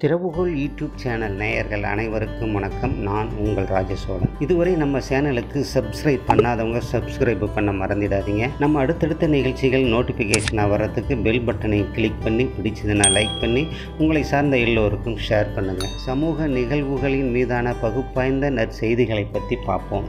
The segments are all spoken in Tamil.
திறவுகோல் யூடியூப் சேனல் நேயர்கள் அனைவருக்கும் வணக்கம். நான் உங்கள் ராஜசோழன். இதுவரை நம்ம சேனலுக்கு சப்ஸ்கிரைப் பண்ணாதவங்க சப்ஸ்கிரைப் பண்ண மறந்துடாதீங்க. நம்ம அடுத்தடுத்த நிகழ்ச்சிகள் நோட்டிஃபிகேஷனாக வர்றதுக்கு பெல் பட்டனை கிளிக் பண்ணி பிடிச்சதுன்னா லைக் பண்ணி உங்களை சார்ந்த எல்லோருக்கும் ஷேர் பண்ணுங்கள். சமூக நிகழ்வுகளின் மீதான பகுப்பாய்ந்த நற்செய்திகளை பற்றி பார்ப்போம்.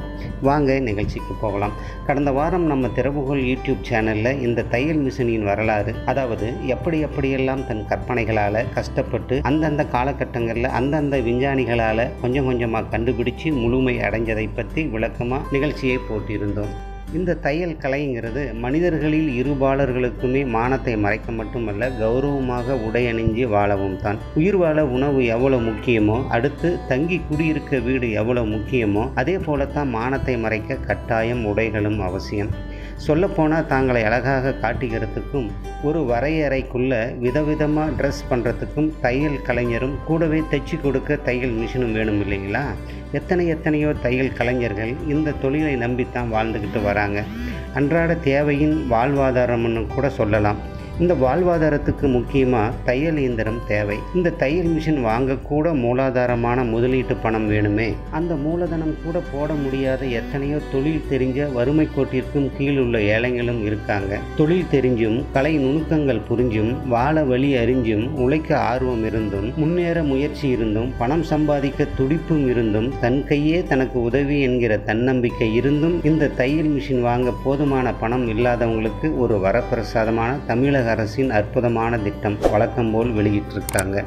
வாங்க நிகழ்ச்சிக்கு போகலாம். கடந்த வாரம் நம்ம திறவுகோல் யூடியூப் சேனலில் இந்த தையல் மிஷினின் வரலாறு, அதாவது எப்படியெல்லாம் தன் கற்பனைகளால் கஷ்டப்பட்டு அந்தந்த காலகட்டங்களில் அந்தந்த விஞ்ஞானிகளால் கொஞ்சம் கொஞ்சமாக கண்டுபிடிச்சு முழுமை அடைஞ்சதை பற்றி விளக்கமாக நிகழ்ச்சியை போட்டிருந்தோம். இந்த தையல் கலைங்கிறது மனிதர்களில் இருபாலர்களுக்குமே மானத்தை மறைக்க மட்டுமல்ல, கௌரவமாக உடை அணிஞ்சு வாழவும் தான். உயிர் வாழ உணவு எவ்வளோ முக்கியமோ, அடுத்து தங்கி குடியிருக்க வீடு எவ்வளோ முக்கியமோ, அதே போலத்தான் மானத்தை மறைக்க கட்டாயம் உடைகளும் அவசியம். சொல்லப்போனால் தாங்களை அழகாக காட்டிக்கிறதுக்கும் ஒரு வரையறைக்குள்ள விதவிதமாக ட்ரெஸ் பண்ணுறதுக்கும் தையல் கலைஞரும் கூடவே தைச்சி கொடுக்க தையல் மிஷினும் வேணும் இல்லைங்களா? எத்தனையோ தையல் கலைஞர்கள் இந்த தொழிலை நம்பித்தான் வாழ்ந்துக்கிட்டு வராங்க. அன்றாட தேவையின் வாழ்வாதாரம்னு கூட சொல்லலாம். இந்த வாழ்வாதாரத்துக்கு முக்கியமாக தையல் இயந்திரம் தேவை. இந்த தையல் மிஷின் வாங்கக்கூட மூலாதாரமான முதலீட்டு பணம் வேணுமே. அந்த மூலதனம் கூட போட முடியாத எத்தனையோ தொழில் தெரிஞ்ச வறுமை கோட்டிற்கும் கீழ் உள்ள ஏழைகளும் இருக்காங்க. தொழில் தெரிஞ்சும் கலை நுணுக்கங்கள் புரிஞ்சும் வாழ வழி அறிஞ்சும் உழைக்க ஆர்வம் இருந்தும் முன்னேற முயற்சி இருந்தும் பணம் சம்பாதிக்க துடிப்பும் இருந்தும் தன் கையே தனக்கு உதவி என்கிற தன்னம்பிக்கை இருந்தும் இந்த தையல் மிஷின் வாங்க போதுமான பணம் இல்லாதவங்களுக்கு ஒரு வரப்பிரசாதமான தமிழக அரசின் அற்புதமான திட்டம் வழக்கம் போல் வெளியிட்டிருக்காங்க.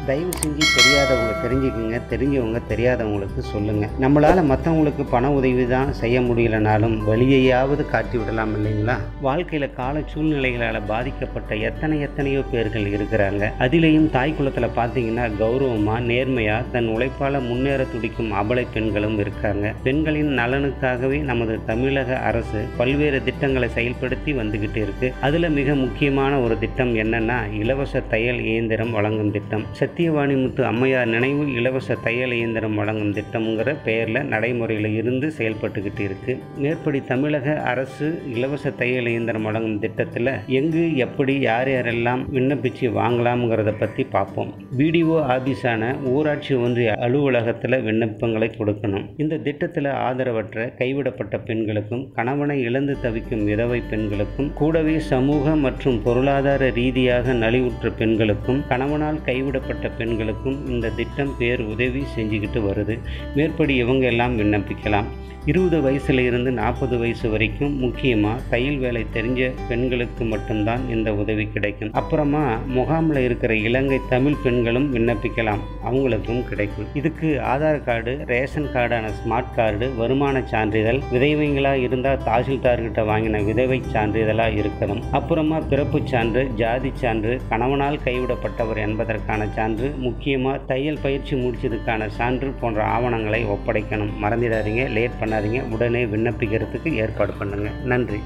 தயவு செஞ்சு தெரியாதவங்க தெரிஞ்சுக்குங்க, தெரிஞ்சவங்க தெரியாதவங்களுக்கு சொல்லுங்கள். நம்மளால் மற்றவங்களுக்கு பண உதவி தான் செய்ய முடியலனாலும் வழியையாவது காட்டி விடலாம் இல்லைங்களா? வாழ்க்கையில் கால சூழ்நிலைகளால் பாதிக்கப்பட்ட எத்தனையோ பேர்கள் இருக்கிறாங்க. அதிலேயும் தாய் குலத்தில் பார்த்தீங்கன்னா கௌரவமாக நேர்மையாக தன் உழைப்பால் முன்னேற துடிக்கும் அபலை பெண்களும் இருக்காங்க. பெண்களின் நலனுக்காகவே நமது தமிழக அரசு பல்வேறு திட்டங்களை செயல்படுத்தி வந்துக்கிட்டு இருக்கு. அதில் மிக முக்கியமான ஒரு திட்டம் என்னன்னா, இலவச தையல் இயந்திரம் வழங்கும் திட்டம். சத்தியவாணி முத்து அம்மையார் நினைவு இலவச தையல் இயந்திரம் வழங்கும் திட்டம்ங்கிற பெயரில் நடைமுறையில் இருந்து செயல்பட்டுக்கிட்டு இருக்கு. மேற்படி தமிழக அரசு இலவச தையல் இயந்திரம் வழங்கும் திட்டத்தில் எங்கு எப்படி யாரெல்லாம் விண்ணப்பிச்சு வாங்கலாம்ங்கிறத பற்றி பார்ப்போம். பிடிஓ ஆபீஸான ஊராட்சி ஒன்றிய அலுவலகத்தில் விண்ணப்பங்களை கொடுக்கணும். இந்த திட்டத்தில் ஆதரவற்ற கைவிடப்பட்ட பெண்களுக்கும் கணவனை இழந்து தவிக்கும் விதவை பெண்களுக்கும் கூடவே சமூக மற்றும் பொருளாதார ரீதியாக நலிவுற்ற பெண்களுக்கும் கணவனால் கைவிடப்பட்ட பெண்களுக்கும் இந்த திட்டம் பேர் உதவி செஞ்சுக்கிட்டு வருது. மேற்படி இவங்க எல்லாம் விண்ணப்பிக்கலாம். 20 வயசுல இருந்து 40 வயசு வரைக்கும் முக்கியமாக தையல் வேலை தெரிஞ்ச பெண்களுக்கு மட்டும்தான் இந்த உதவி கிடைக்கும். அப்புறமா முகாமில் இருக்கிற இலங்கை தமிழ் பெண்களும் விண்ணப்பிக்கலாம், அவங்களுக்கும் கிடைக்கும். இதுக்கு ஆதார் கார்டு, ரேஷன் கார்டான ஸ்மார்ட் கார்டு, வருமான சான்றிதழ், விதவைகளாக இருந்தால் தாசில்தார்கிட்ட வாங்கின விதவை சான்றிதழாக இருக்கணும். அப்புறமா பிறப்பு சான்று, ஜாதி சான்று, கணவனால் கைவிடப்பட்டவர் என்பதற்கான சான்று, முக்கியமாக தையல் பயிற்சி முடிச்சதுக்கான சான்று போன்ற ஆவணங்களை ஒப்படைக்கணும். மறந்துடாதீங்க, லேட் பண்ணாதீங்க. உடனே விண்ணப்பிக்கிறதுக்கு ஏற்பாடு பண்ணுங்க. நன்றி.